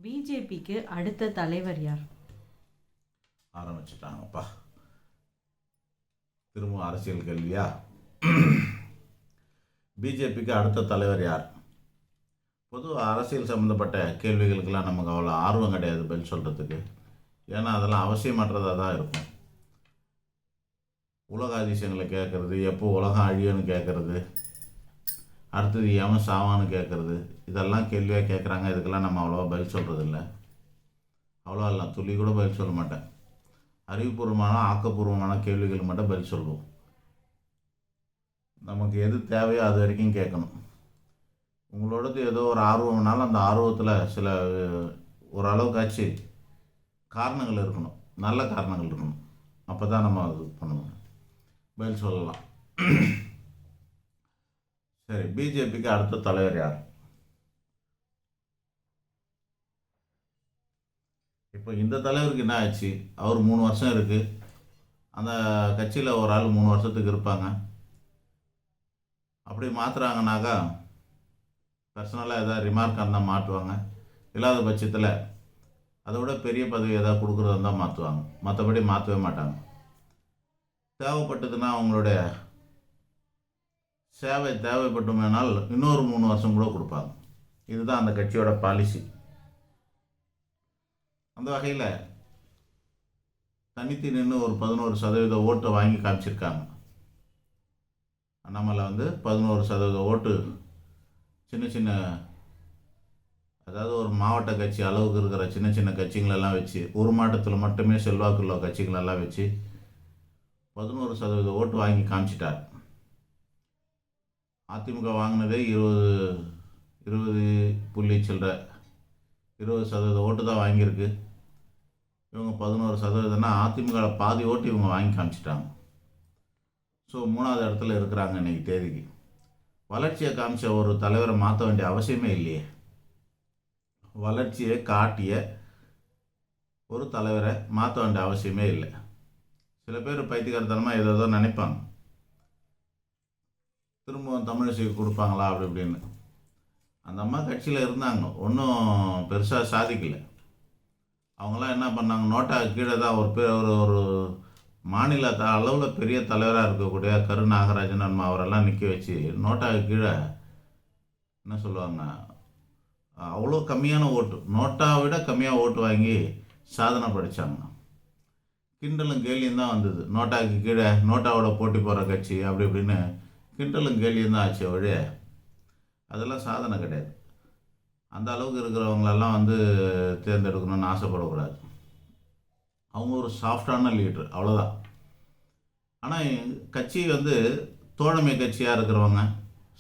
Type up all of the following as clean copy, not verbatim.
பிஜேபிக்கு அடுத்த தலைவர் யார்? ஆரம்பிச்சிட்டாங்கப்பா. திரும்ப அரசியல் கேள்வியா? பிஜேபிக்கு அடுத்த தலைவர் யார்? பொதுவாக அரசியல் சம்மந்தப்பட்ட கேள்விகளுக்கெல்லாம் நமக்கு அவ்வளோ ஆர்வம் கிடையாது பதில் சொல்கிறதுக்கு. ஏன்னா அதெல்லாம் அவசியமற்றதாக தான் இருக்கும். உலக அதிசயங்களை கேட்குறது, எப்போ உலகம் அழியும்னு கேட்குறது, அடுத்தது எவன் சாவான்னு கேட்குறது, இதெல்லாம் கேள்வியாக கேட்குறாங்க. இதுக்கெல்லாம் நம்ம அவ்வளோவா பதில் சொல்கிறதில்ல. அவ்வளோ இல்லை, துளி கூட பதில் சொல்ல மாட்டேன். அறிவுபூர்வமான ஆக்கப்பூர்வமான கேள்விகளுக்கு மட்டும் பதில் சொல்லுவோம். நமக்கு எது தேவையோ அது வரைக்கும் கேட்கணும். உங்களோடது ஏதோ ஒரு ஆர்வம்னாலும் அந்த ஆர்வத்தில் சில ஓரளவுக்காச்சு காரணங்கள் இருக்கணும், நல்ல காரணங்கள் இருக்கணும். அப்போ தான் நம்ம அது பண்ணணும், பதில் சொல்லலாம். சரி, பிஜேபிக்கு அடுத்த தலைவர் யார்? இப்போ இந்த தலைவருக்கு என்ன ஆச்சு? அவர் 3 வருஷம் இருக்குது. அந்த கட்சியில் ஒரு ஆள் 3 வருஷத்துக்கு இருப்பாங்க. அப்படி மாற்றுறாங்கனாக்கா பர்சனலாக எதாவது ரிமார்க் இருந்தால் மாற்றுவாங்க. இல்லாத பட்சத்தில் அதை விட பெரிய பதவி எதாவது கொடுக்குறதா இருந்தால் மாற்றுவாங்க. மற்றபடி மாற்றவே மாட்டாங்க. தேவைப்பட்டதுன்னா அவங்களுடைய சேவை தேவைப்பட்டுமேனால் இன்னொரு 3 வருஷம் கூட கொடுப்பாங்க. இதுதான் அந்த கட்சியோட பாலிசி. அந்த வகையில் தனித்து நின்று ஒரு 11% ஓட்டை வாங்கி காமிச்சிருக்காங்க. அண்ணாமலை 11% ஓட்டு சின்ன சின்ன, அதாவது ஒரு மாவட்ட கட்சி அளவுக்கு இருக்கிற சின்ன சின்ன கட்சிகளெல்லாம் வச்சு, ஒரு மாவட்டத்தில் மட்டுமே செல்வாக்குள்ள கட்சிகளெல்லாம் வச்சு 11% ஓட்டு வாங்கி காமிச்சிட்டார். அதிமுக வாங்கினதே 20 புள்ளி சில்லற 20% ஓட்டு தான் வாங்கியிருக்கு. இவங்க 11%னா அதிமுகவில் பாதி ஓட்டு இவங்க வாங்கி காமிச்சிட்டாங்க. ஸோ 3வது இடத்துல இருக்கிறாங்க இன்றைக்கி தேதிக்கு. வளர்ச்சியை காமிச்ச ஒரு தலைவரை மாற்ற வேண்டிய அவசியமே இல்லையே. வளர்ச்சியை காட்டிய ஒரு தலைவரை மாற்ற வேண்டிய அவசியமே இல்லை. சில பேர் பைத்தியக்காரத்தனமாக ஏதோ நினைப்பாங்க, திரும்பவும் தமிழிசைக்கு கொடுப்பாங்களா அப்படி இப்படின்னு. அந்த அம்மா கட்சியில் இருந்தாங்க, ஒன்றும் பெருசாக சாதிக்கலை. அவங்களாம் என்ன பண்ணாங்க, நோட்டா கீழே தான் ஒரு மாநில அளவில் பெரிய தலைவராக இருக்கக்கூடிய கரு நாகராஜன் அம்மா அவரெல்லாம் நிற்க வச்சு நோட்டா கீழே என்ன சொல்லுவாங்க, அவ்வளோ கம்மியான ஓட்டு, நோட்டாவை விட கம்மியாக ஓட்டு வாங்கி சாதனை படித்தாங்க. கிண்டலும் கேலியும் தான் வந்தது. நோட்டாவுக்கு கீழே நோட்டாவோட போட்டி போகிற கட்சி அப்படி இப்படின்னு கிண்டலும் கேலியும் தான் ஆச்சு வழிய. அதெல்லாம் சாதனை கிடையாது. அந்த அளவுக்கு இருக்கிறவங்களெல்லாம் தேர்ந்தெடுக்கணும்னு ஆசைப்படக்கூடாது. அவங்க ஒரு சாஃப்டான லீடர், அவ்வளோதான். ஆனால் கட்சி தோழமை கட்சியாக இருக்கிறவங்க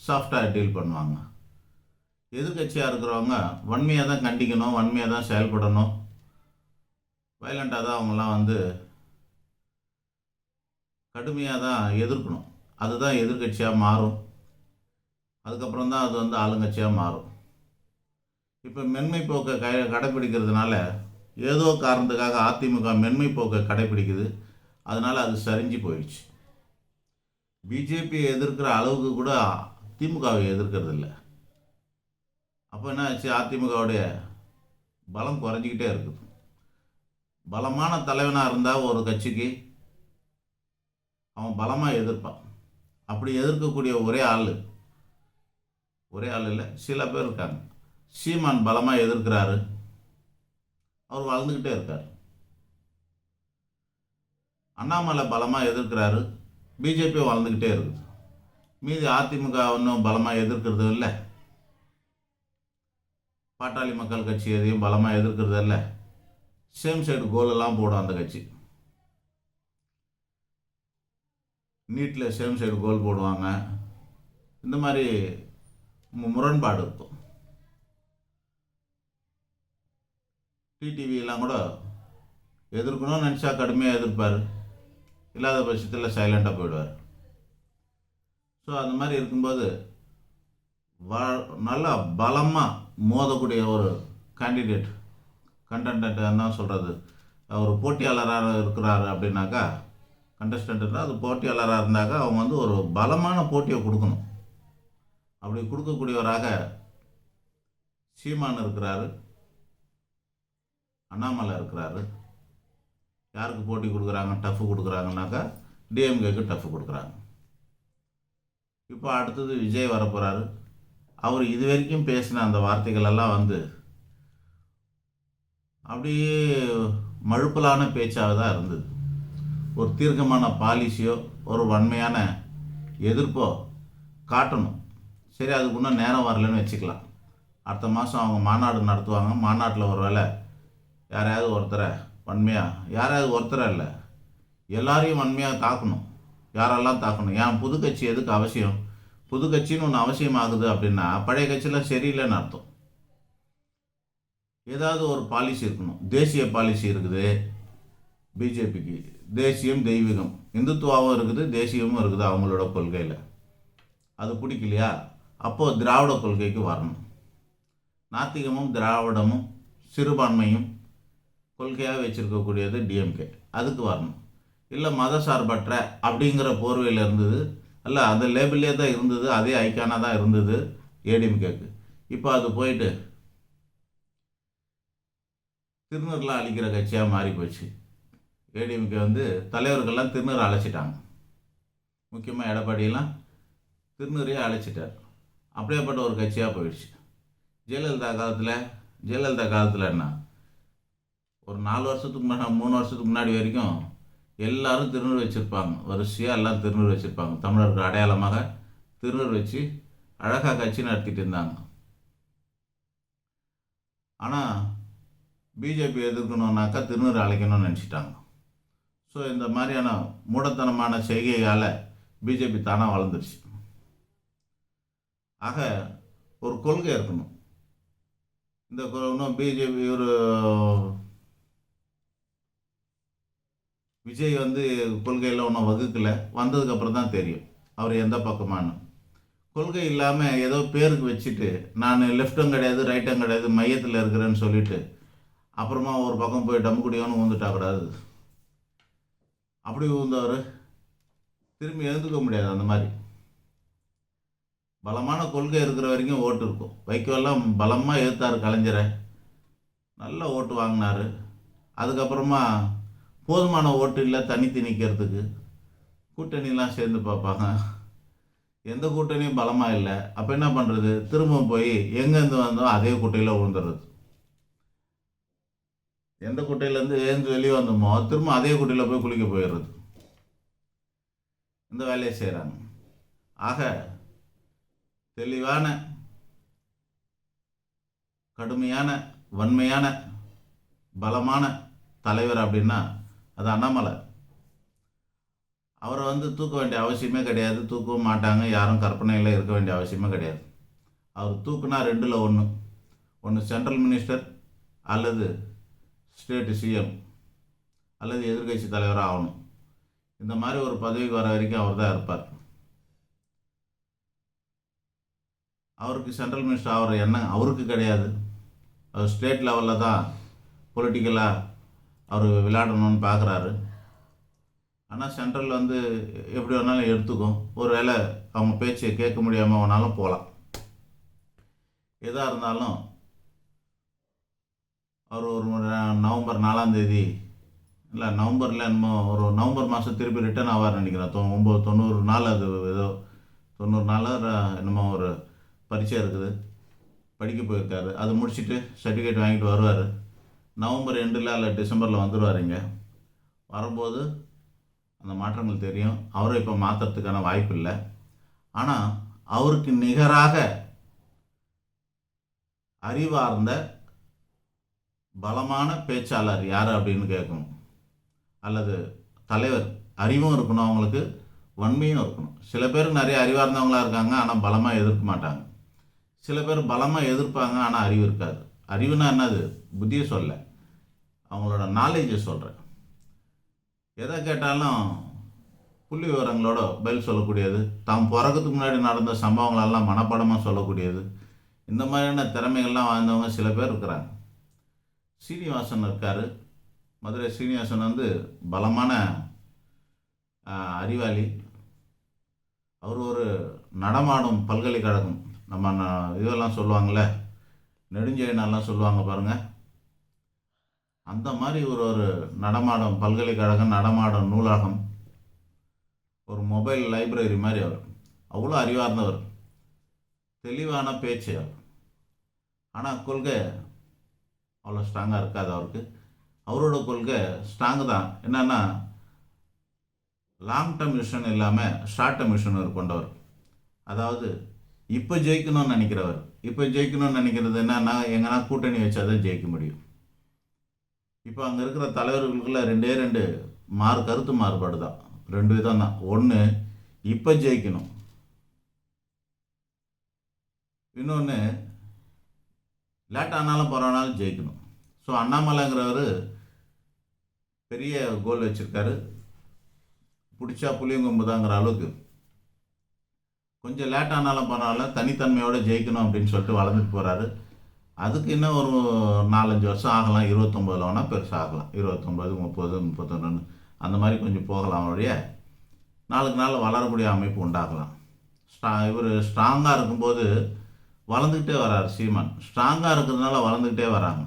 சாஃப்டாக டீல் பண்ணுவாங்க. எதிர்கட்சியாக இருக்கிறவங்க வன்மையாக தான் கண்டிக்கணும், வன்மையாக தான் செயல்படணும், வைலண்ட்டாக தான் அவங்களாம் கடுமையாக தான் எதிர்க்கணும். அதுதான் எதிர்கட்சியாக மாறும். அதுக்கப்புறம் தான் அது ஆளுங்கட்சியாக மாறும். இப்போ மென்மை போக்கை கடைப்பிடிக்கிறதுனால ஏதோ காரணத்துக்காக அதிமுக மென்மை போக்கை கடைப்பிடிக்குது. அதனால் அது சரிஞ்சு போயிடுச்சு. பிஜேபியை எதிர்க்கிற அளவுக்கு கூட திமுகவை எதிர்க்கிறது இல்லை. அப்போ என்ன ஆச்சு, அதிமுகவுடைய பலம் குறைஞ்சிக்கிட்டே இருக்குது. பலமான தலைவனாக இருந்தால் ஒரு கட்சிக்கு அவன் பலமாக எதிர்ப்பான். அப்படி எதிர்க்கக்கூடிய ஒரே ஆள் இல்லை, சில பேர் இருக்காங்க. சீமான் பலமாக எதிர்க்கிறாரு, அவர் வளர்ந்துக்கிட்டே இருக்கார். அண்ணாமலை பலமாக எதிர்க்கிறாரு, பிஜேபி வளர்ந்துக்கிட்டே இருக்குது. மீதி அதிமுக ஒன்றும் பலமாக எதிர்க்கிறது இல்லை. பாட்டாளி மக்கள் கட்சி எதையும் பலமாக எதிர்க்கிறது இல்லை. சேம் சைடு கோலெல்லாம் போடும் அந்த கட்சி. நீட்டில் சேம் சைடு கோல் போடுவாங்க. இந்த மாதிரி முரண்பாடு இருக்கும். டிடிவியெல்லாம் கூட எதிர்க்கணும்னு நினச்சா கடுமையாக எதிர்ப்பார், இல்லாத பட்சத்தில் சைலண்டாக போயிடுவார். ஸோ அந்த மாதிரி இருக்கும்போது நல்லா பலமாக மோதக்கூடிய ஒரு கேண்டிடேட், கண்டென்ட் என்ன சொல்கிறது, ஒரு போட்டியாளராக இருக்கிறாரு அப்படின்னாக்கா, கண்டஸ்டன்ட் இருந்தால் அது போட்டியாளராக இருந்தாக்கா அவங்க ஒரு பலமான போட்டியை கொடுக்கணும். அப்படி கொடுக்கக்கூடியவராக சீமான் இருக்கிறாரு. அண்ணாமலை இருக்கிறாரு. யாருக்கு போட்டி கொடுக்குறாங்க, டஃப் கொடுக்குறாங்கனாக்கா டிஎம்கேக்கு டஃப் கொடுக்குறாங்க. இப்போ அடுத்தது விஜய் வரப்போகிறாரு. அவர் இது வரைக்கும் பேசின அந்த வார்த்தைகள் எல்லாம் வந்து அப்படியே மழுப்பலான பேச்சாக தான் இருந்தது. ஒரு தீர்க்கமான பாலிசியோ ஒரு வன்மையான எதிர்ப்போ காட்டணும். சரி, அதுக்கு இன்னும் நேரம் வரலன்னு வச்சுக்கலாம். அடுத்த மாதம் அவங்க மாநாடு நடத்துவாங்க. மாநாட்டில் ஒரு வேளை யாரையாவது ஒருத்தரை யாராவது ஒருத்தரை இல்லை, எல்லாரையும் வன்மையாக தாக்கணும். யாரெல்லாம் தாக்கணும்? ஏன் புது கட்சி எதுக்கு அவசியம்? புது கட்சின்னு ஒன்று அவசியமாகுது அப்படின்னா பழைய கட்சியெலாம் சரியில்லைன்னு அர்த்தம். ஏதாவது ஒரு பாலிசி இருக்கணும். தேசிய பாலிசி இருக்குது பிஜேபிக்கு. தேசியம் தெய்வீகம், இந்துத்துவாவும் இருக்குது, தேசியமும் இருக்குது அவங்களோட கொள்கையில். அது பிடிக்கலையா? அப்போது திராவிட கொள்கைக்கு வரணும். நாத்திகமும் திராவிடமும் சிறுபான்மையும் கொள்கையாக வச்சுருக்கக்கூடியது டிஎம்கே, அதுக்கு வரணும். இல்லை மத சார்பற்ற அப்படிங்கிற போர்வையில் இருந்தது, இல்லை அந்த லேபிளே தான் இருந்தது, அதே ஐக்கானாக தான் இருந்தது ஏடிஎம்கேக்கு. இப்போ அது போயிட்டு திருநூறுலாம் அழிக்கிற கட்சியாக மாறி போச்சு. ஏடிஎம்கே வந்து தலைவர்கள்லாம் திருநூறு அழைச்சிட்டாங்க. முக்கியமாக எடப்பாடியெல்லாம் திருநூறையே அழைச்சிட்டார். அப்படியேப்பட்ட ஒரு கட்சியாக போயிடுச்சு. ஜெயலலிதா காலத்தில் என்ன, ஒரு 4 வருஷத்துக்கு முன்னாடி 3 வருஷத்துக்கு முன்னாடி வரைக்கும் எல்லாரும் திருநூறு வச்சுருப்பாங்க. வரிசையாக எல்லாம் திருநூறு வச்சுருப்பாங்க. தமிழருக்கு அடையாளமாக திருநூறு வச்சு அழகாக கட்சி நடத்திட்டு இருந்தாங்க. ஆனால் பிஜேபி எதிர்க்கணுன்னாக்கா திருநூறு அழைக்கணும்னு நினச்சிட்டாங்க. ஸோ இந்த மாதிரியான மூடத்தனமான செய்கையால் பிஜேபி தானாக வளர்ந்துருச்சு. ஆக ஒரு கொள்கை இருக்கணும். இந்த இன்னும் பிஜேபி ஒரு விஜய் வந்து கொள்கையில் ஒன்றும் வகுக்கலை. வந்ததுக்கப்புறம் தான் தெரியும் அவர் எந்த பக்கமானு. கொள்கை இல்லாமல் ஏதோ பேருக்கு வச்சுட்டு நான் லெஃப்ட்டும் கிடையாது ரைட்டும் கிடையாது மையத்தில் இருக்கிறேன்னு சொல்லிட்டு அப்புறமா ஒரு பக்கம் போய் டம்முக்குடியோன்னு ஊந்துட்டாக்கூடாது. அப்படி ஊந்தவர் திரும்பி எழுந்துக்க முடியாது. அந்த மாதிரி பலமான கொள்கை இருக்கிற வரைக்கும் ஓட்டு இருக்கும். வைக்கோல்லாம் பலமாக எதிர்த்தார் கலைஞரை, நல்ல ஓட்டு வாங்கினார். அதுக்கப்புறமா போதுமான ஓட்டு இல்லை தனித்து நிற்கிறதுக்கு. கூட்டணிலாம் சேர்ந்து பார்ப்பாங்க, எந்த கூட்டணியும் பலமாக இல்லை. அப்போ என்ன பண்ணுறது? திரும்ப போய் எங்கேருந்து வந்தோம் அதே குட்டையில் விழுந்துடுறது. எந்த குட்டையிலேருந்து எழுந்து வெளியே வந்தோமோ திரும்ப அதே குட்டையில் போய் குளிக்க போயிடுறது. இந்த வேலையை செய்கிறாங்க. ஆக தெளிவான கடுமையான வன்மையான பலமான தலைவர் அப்படின்னா அது அண்ணாமலை. அவரை வந்து தூக்க வேண்டிய அவசியமே கிடையாது, தூக்கவும் மாட்டாங்க. யாரும் கற்பனையில் இருக்க வேண்டிய அவசியமே கிடையாது. அவர் தூக்குனா 2ல் 1, ஒன்று சென்ட்ரல் மினிஸ்டர் அல்லது ஸ்டேட்டு சிஎம் அல்லது எதிர்கட்சி தலைவராக ஆகணும். இந்த மாதிரி ஒரு பதவிக்கு வர வரைக்கும் அவர் தான் இருப்பார். அவருக்கு சென்ட்ரல் மினிஸ்டர் ஆகிற எண்ணம் அவருக்கு கிடையாது. அவர் ஸ்டேட் லெவலில் தான் பொலிட்டிக்கலாக அவர் விளையாடணும்னு பார்க்குறாரு. ஆனால் சென்ட்ரல் வந்து எப்படி வேணாலும் எடுத்துக்கும். ஒரு வேளை அவங்க பேச்சை கேட்க முடியாமல் வேணாலும் போகலாம். எதாக இருந்தாலும் அவர் ஒரு நவம்பர் 4ஆம் தேதி இல்லை நவம்பரில் என்னமோ ஒரு நவம்பர் மாதம் திருப்பி ரிட்டர்ன் ஆவார்னு நினைக்கிறேன். 90 நாள், அது ஏதோ 90 நாள் என்னமோ ஒரு பரீட்சை இருக்குது, படிக்க போயிருக்காரு. அது முடிச்சுட்டு சர்டிஃபிகேட் வாங்கிட்டு வருவார். நவம்பர் எண்டில் இல்லை டிசம்பரில் வந்துடுவார். இங்கே வரும்போது அந்த மாற்றங்கள் தெரியும். அவரை இப்போ மாற்றுறதுக்கான வாய்ப்பு இல்லை. ஆனால் அவருக்கு நிகராக அறிவார்ந்த பலமான பேச்சாளர் யார் அப்படின்னு கேட்கணும். அல்லது தலைவர் அறிவும் இருக்கணும், அவங்களுக்கு வன்மையும் இருக்கணும். சில பேர் நிறைய அறிவார்ந்தவங்களாக இருக்காங்க, ஆனால் பலமாக எதிர்க்க மாட்டாங்க. சில பேர் பலமாக எதிர்ப்பாங்க, ஆனால் அறிவு இருக்காது. அறிவுனா என்னது? புத்தியை சொல்ல, அவங்களோட நாலேஜை சொல்கிறேன். எதை கேட்டாலும் புள்ளி விவரங்களோட பதில் சொல்லக்கூடியது, தாம் பிறக்கிறதுக்கு முன்னாடி நடந்த சம்பவங்களெல்லாம் மனப்பாடமாக சொல்லக்கூடியது. இந்த மாதிரியான திறமைகள்லாம் வாழ்ந்தவங்க சில பேர் இருக்கிறாங்க. சீனிவாசன் இருக்கார். மதுரை சீனிவாசன் வந்து பலமான அறிவாளி. அவர் ஒரு நடமாடும் பல்கலைக்கழகம். நம்ம இதெல்லாம் சொல்லுவாங்கள்ல, நெடுஞ்செழியனெல்லாம் சொல்லுவாங்க பாருங்கள். அந்த மாதிரி ஒரு நடமாடும் பல்கலைக்கழகம், நடமாடும் நூலகம், ஒரு மொபைல் லைப்ரரி மாதிரி அவர். அவ்வளோ அறிவார்ந்தவர், தெளிவான பேச்சு அவர். ஆனால் கொள்கை அவ்வளோ ஸ்ட்ராங்காக இருக்காது அவருக்கு. அவரோட கொள்கை ஸ்ட்ராங்கு தான். என்னென்னா லாங் டேர்ம் விஷன் இல்லாமல் ஷார்ட் டேர்ம் விஷன் கொண்டவர். அதாவது இப்போ ஜெயிக்கணும்னு நினைக்கிறவர். இப்போ ஜெயிக்கணும்னு நினைக்கிறது என்னன்னா, எங்கன்னா கூட்டணி வச்சா தான் ஜெயிக்க முடியும். இப்போ அங்கே இருக்கிற தலைவர்களுக்குள்ள ரெண்டு கருத்து மாறுபாடு தான். 2 விதம் தான். ஒன்று, இப்போ ஜெயிக்கணும். இன்னொன்று, லேட் ஆனாலும் பரவாயில்ல ஜெயிக்கணும். ஸோ அண்ணாமலைங்கிறவர் பெரிய கோல் வச்சுருக்காரு. பிடிச்சா புளியங்கொம்பு தாங்கிற அளவுக்கு கொஞ்சம் லேட் ஆனாலும் பரவாயில்ல தனித்தன்மையோடு ஜெயிக்கணும் அப்படின்னு சொல்லிட்டு வளர்ந்துட்டு போகிறாரு. அதுக்கு இன்னும் ஒரு 4-5 வருஷம் ஆகலாம். 29 வேணால் பெருசாக ஆகலாம். 29, 30, 31 அந்த மாதிரி கொஞ்சம் போகலாம். அவருடைய நாளுக்கு நாள் வளரக்கூடிய அமைப்பு உண்டாகலாம். இவர் ஸ்ட்ராங்காக இருக்கும்போது வளர்ந்துக்கிட்டே வர்றார். சீமான் ஸ்ட்ராங்காக இருக்கிறதுனால வளர்ந்துக்கிட்டே வராங்க.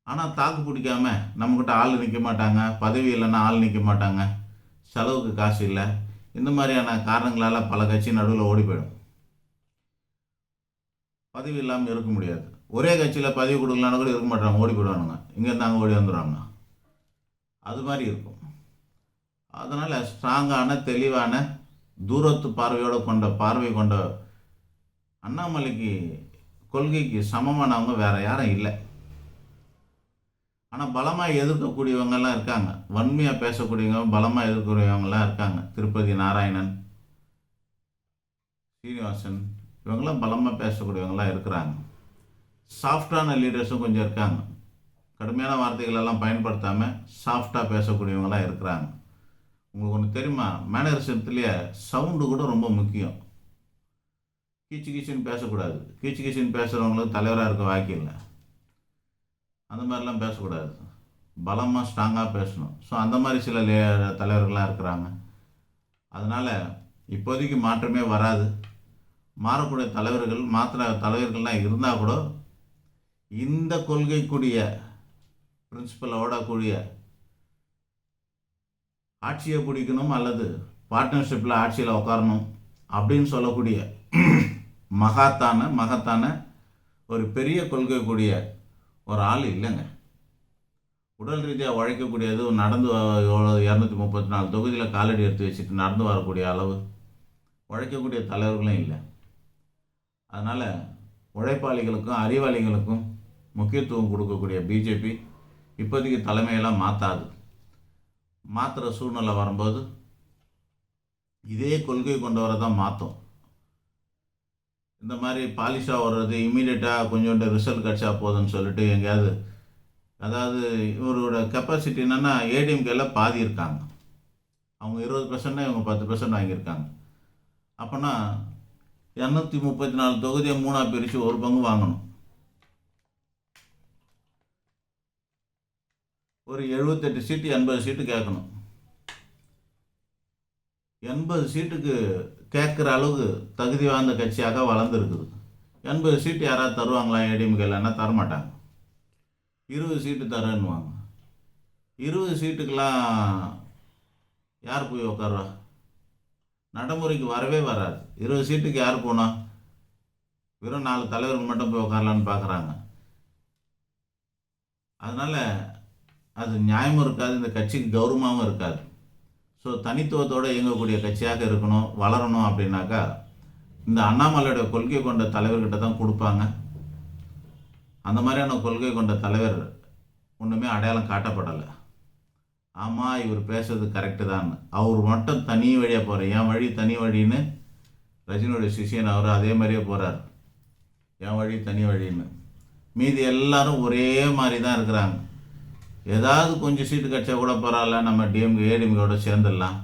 ஆனால் தாக்கு பிடிக்காம நம்மக்கிட்ட ஆள் நிற்க மாட்டாங்க, பதவி இல்லைன்னா ஆள் நிற்க மாட்டாங்க, செலவுக்கு காசு இல்லை, இந்த மாதிரியான காரணங்களால் பல கட்சி நடுவில் ஓடி போயிடும். பதவி இல்லாமல் இருக்க முடியாது. ஒரே கட்சியில் பதவி கொடுக்கலான்னு கூட இருக்க மாட்டாங்க, ஓடி போயிடுவானுங்க. இங்கேருந்து அங்கே ஓடி வந்துடுவாங்க. அது மாதிரி இருக்கும். அதனால் ஸ்ட்ராங்கான தெளிவான தூரத்து பார்வை கொண்ட அண்ணாமலைக்கு கொள்கைக்கு சமமானவங்க வேறு யாரும் இல்லை. ஆனால் பலமாக எதிர்க்கக்கூடியவங்கெல்லாம் இருக்காங்க. வன்மையாக பேசக்கூடியவங்க, பலமாக எதிர்க்கக்கூடியவங்களாம் இருக்காங்க. திருப்பதி நாராயணன், சீனிவாசன், இவங்களாம் பலமாக பேசக்கூடியவங்களாம் இருக்கிறாங்க. சாஃப்டான லீடர்ஸும் கொஞ்சம் இருக்காங்க. கடுமையான வார்த்தைகளெல்லாம் பயன்படுத்தாமல் சாஃப்டாக பேசக்கூடியவங்களாம் இருக்கிறாங்க. உங்களுக்கு ஒன்று தெரியுமா, மேனரிசத்துலேயே சவுண்டு கூட ரொம்ப முக்கியம். கீச்சு கீச்சுன்னு பேசக்கூடாது. கீச்சுன்னு பேசுகிறவங்களுக்கு தலைவராக இருக்க வாய்க்கில்லை. அந்த மாதிரிலாம் பேசக்கூடாது. பலமாக ஸ்ட்ராங்காக பேசணும். ஸோ அந்த மாதிரி சில தலைவர்கள்லாம் இருக்கிறாங்க. அதனால் இப்போதைக்கு மாற்றமே வராது. மாறக்கூடிய தலைவர்கள்லாம் இருந்தால் கூட இந்த கொள்கைக்கூடிய பிரின்சிபலோட கூடிய ஆட்சியை பிடிக்கணும் அல்லது பார்ட்னர்ஷிப்பில் ஆட்சியில் உட்காரணும் அப்படின்னு சொல்லக்கூடிய மகத்தான ஒரு பெரிய கொள்கை கூடிய ஒரு ஆள் இல்லைங்க. உடல் ரீதியாக உழைக்கக்கூடியது, நடந்து 234 தொகுதியில் காலடி எடுத்து வச்சுட்டு நடந்து வரக்கூடிய அளவு உழைக்கக்கூடிய தலைவர்களும் இல்லை. அதனால் உழைப்பாளிகளுக்கும் அறிவாளிகளுக்கும் முக்கியத்துவம் கொடுக்கக்கூடிய பிஜேபி இப்போதைக்கு தலைமையெல்லாம் மாற்றாது. மாற்றுற சூழ்நிலை வரும்போது இதே கொள்கை கொண்டு வர தான் மாற்றும். இந்த மாதிரி பாலிஷாக வர்றது, இம்மீடியட்டாக கொஞ்சோண்டு ரிசல்ட் கிடச்சா போதுன்னு சொல்லிட்டு எங்கேயாவது, அதாவது இவரோட கெப்பாசிட்டி என்னென்னா ஏடிஎம்கேல பாதி இருக்காங்க. அவங்க 20%, இவங்க 10% வாங்கியிருக்காங்க. அப்போனா 234 தொகுதியை 3ஆக பிரித்து ஒரு பங்கு வாங்கணும். ஒரு 78 சீட்டு 80 சீட்டு கேட்கணும். 80 சீட்டுக்கு கேட்குற அளவுக்கு தகுதி வாய்ந்த கட்சியாக வளர்ந்துருக்குது. 80 சீட்டு யாராவது தருவாங்களா ஏடிஎம்கேலன்னா தரமாட்டாங்க. 20 சீட்டு தரேன்னுவாங்க. 20 சீட்டுக்கெல்லாம் யார் போய் உட்காருவா? நடைமுறைக்கு வரவே வராது. 20 சீட்டுக்கு யார் போனா? வெறும் 4 தலைவர்கள் மட்டும் போய் உட்காரலான்னு பார்க்குறாங்க. அதனால் அது நியாயமும் இருக்காது, இந்த கட்சிக்கு கௌரவமாகவும் இருக்காது. ஸோ தனித்துவத்தோடு இயங்கக்கூடிய கட்சியாக இருக்கணும், வளரணும் அப்படின்னாக்கா இந்த அண்ணாமலையோட கொள்கை கொண்ட தலைவர்கிட்ட தான் கொடுப்பாங்க. அந்த மாதிரியான கொள்கை கொண்ட தலைவர் ஒன்றுமே அடையாளம் காட்டப்படலை. ஆமாம், இவர் பேசுறது கரெக்டு தான். அவர் மட்டும் தனி வழியாக போகிறார். என் வழி தனி வழின்னு ரஜினியோட சிஷியன் அவர் அதே மாதிரியே போகிறார். என் வழி தனி வழின்னு. மீதி எல்லாரும் ஒரே மாதிரி தான் இருக்கிறாங்க. ஏதாவது கொஞ்சம் சீட்டு கிடச்சா கூட பரவாயில்ல, நம்ம ஏடிஎம்கேயோட சேர்ந்துடலாம்,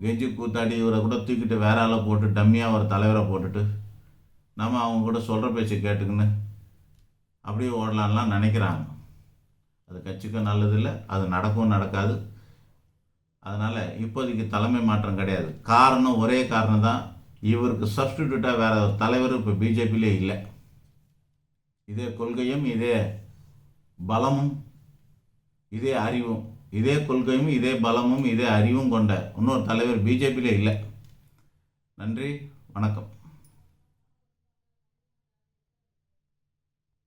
கெஞ்சி கூத்தாடி இவரை கூட தூக்கிட்டு வேற ஆளை போட்டு டம்மியாக ஒரு தலைவரை போட்டுட்டு நம்ம அவங்க கூட சொல்கிற பேச்சு கேட்டுக்குன்னு அப்படியே ஓடலான்லாம் நினைக்கிறாங்க. அது கட்சிக்கும் நல்லதில்லை, அது நடக்காது. அதனால் இப்போதைக்கு தலைமை மாற்றம் கிடையாது. காரணம் ஒரே காரணம் தான், இவருக்கு சப்ஸ்டிடியூட்டாக வேறு ஒரு தலைவர் இப்போ பிஜேபியிலே இல்லை. இதே கொள்கையும் இதே பலமும் இதே அறிவும் இதே கொள்கையும் இதே பலமும் இதே அறிவும் கொண்ட இன்னொரு தலைவர் பிஜேபியிலே இல்லை. நன்றி, வணக்கம்.